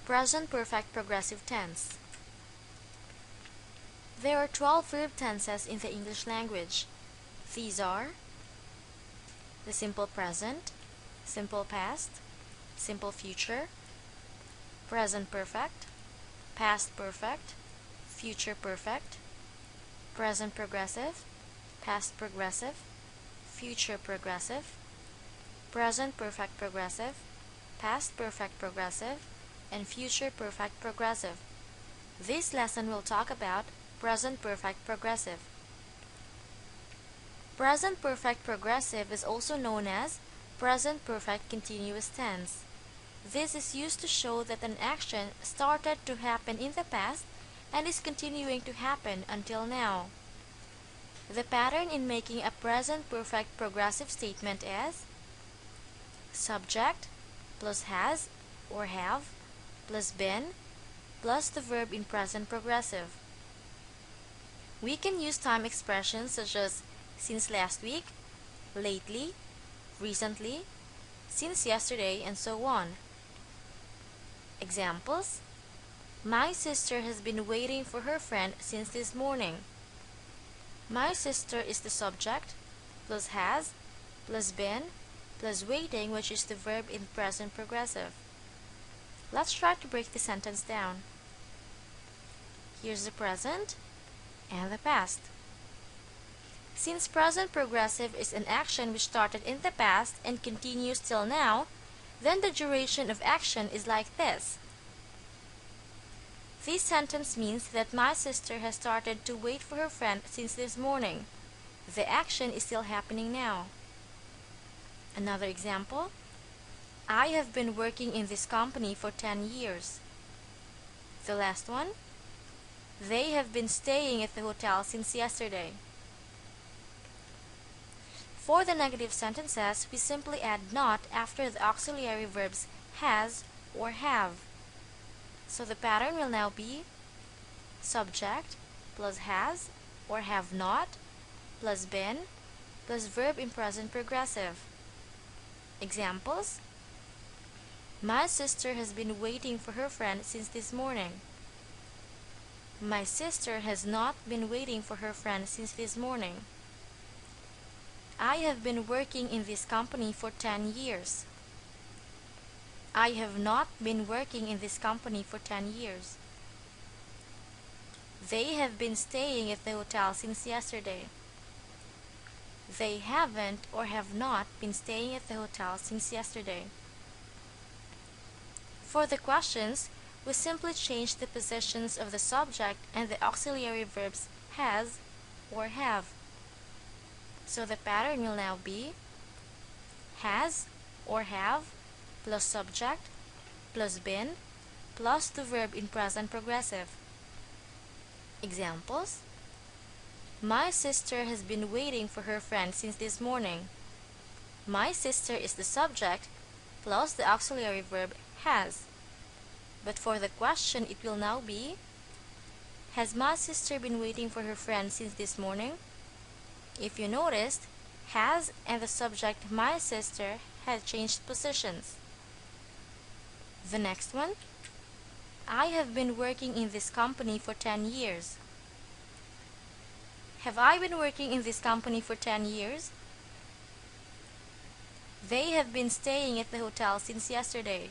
Present perfect progressive tense. There are 12 verb tenses in the English language. These are the simple present, simple past, simple future, present perfect, past perfect, future perfect, present progressive, past progressive, future progressive, present perfect progressive, past perfect progressive, and future perfect progressive. This lesson will talk about present perfect progressive. Present perfect progressive is also known as present perfect continuous tense. This is used to show that an action started to happen in the past and is continuing to happen until now. The pattern in making a present perfect progressive statement is subject plus has or have plus been plus the verb in present progressive. We can use time expressions such as since last week, lately, recently, since yesterday, and so on. Examples: my sister has been waiting for her friend since this morning. My sister is the subject plus has plus been plus waiting, which is the verb in present progressive. Let's try to break the sentence down. Here's the present and the past. Since present progressive is an action which started in the past and continues till now, then the duration of action is like this. This sentence means that my sister has started to wait for her friend since this morning. The action is still happening now. Another example: I have been working in this company for 10 years. The last one: they have been staying at the hotel since yesterday. For the negative sentences, we simply add not after the auxiliary verbs has or have. So the pattern will now be subject plus has or have not plus been plus verb in present progressive. Examples: my sister has been waiting for her friend since this morning. My sister has not been waiting for her friend since this morning. I have been working in this company for 10 years. I have not been working in this company for 10 years. They have been staying at the hotel since yesterday. They haven't or have not been staying at the hotel since yesterday. For the questions, we simply change the positions of the subject and the auxiliary verbs has or have. So the pattern will now be has or have plus subject plus been plus the verb in present progressive. Examples: my sister has been waiting for her friend since this morning. My sister is the subject plus the auxiliary verb has. But for the question, it will now be has my sister been waiting for her friend since this morning? If you noticed, has and the subject my sister had changed positions. The next one: I have been working in this company for 10 years. Have I been working in this company for 10 years? They have been staying at the hotel since yesterday.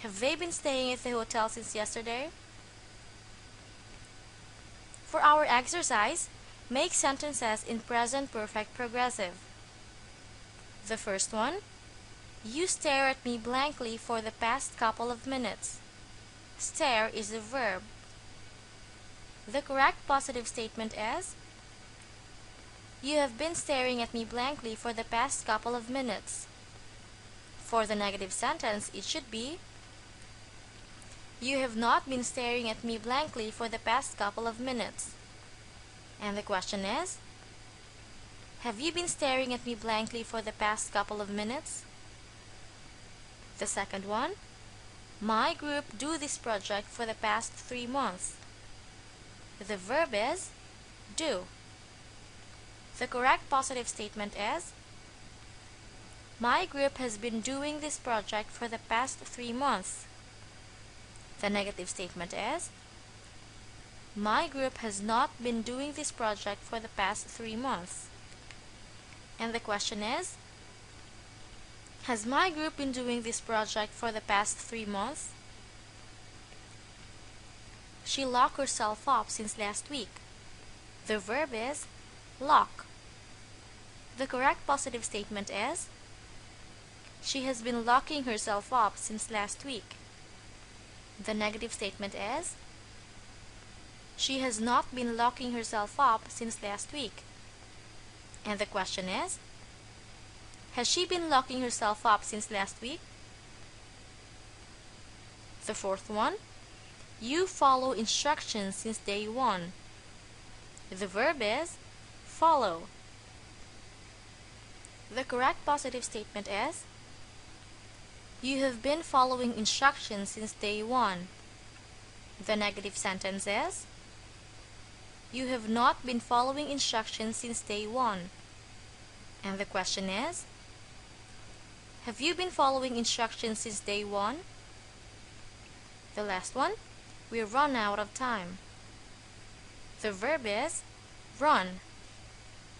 Have they been staying at the hotel since yesterday? For our exercise, make sentences in present perfect progressive. The first one: you stare at me blankly for the past couple of minutes. Stare is a verb. The correct positive statement is you have been staring at me blankly for the past couple of minutes. For the negative sentence, it should be you have not been staring at me blankly for the past couple of minutes. And the question is, have you been staring at me blankly for the past couple of minutes? The second one: my group do this project for the past 3 months. The verb is do. The correct positive statement is my group has been doing this project for the past 3 months. The negative statement is, my group has not been doing this project for the past 3 months. And the question is, has my group been doing this project for the past 3 months? She locked herself up since last week. The verb is lock. The correct positive statement is, she has been locking herself up since last week. The negative statement is, she has not been locking herself up since last week. And the question is, has she been locking herself up since last week? The fourth one, you follow instructions since day 1. The verb is follow. The correct positive statement is, you have been following instructions since day 1. The negative sentence is, you have not been following instructions since day 1. And the question is, have you been following instructions since day 1? The last one, we run out of time. The verb is run.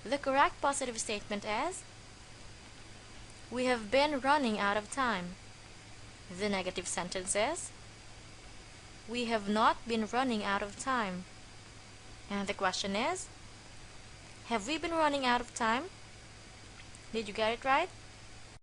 The correct positive statement is, we have been running out of time. The negative sentence is, we have not been running out of time. And the question is, have we been running out of time? Did you get it right?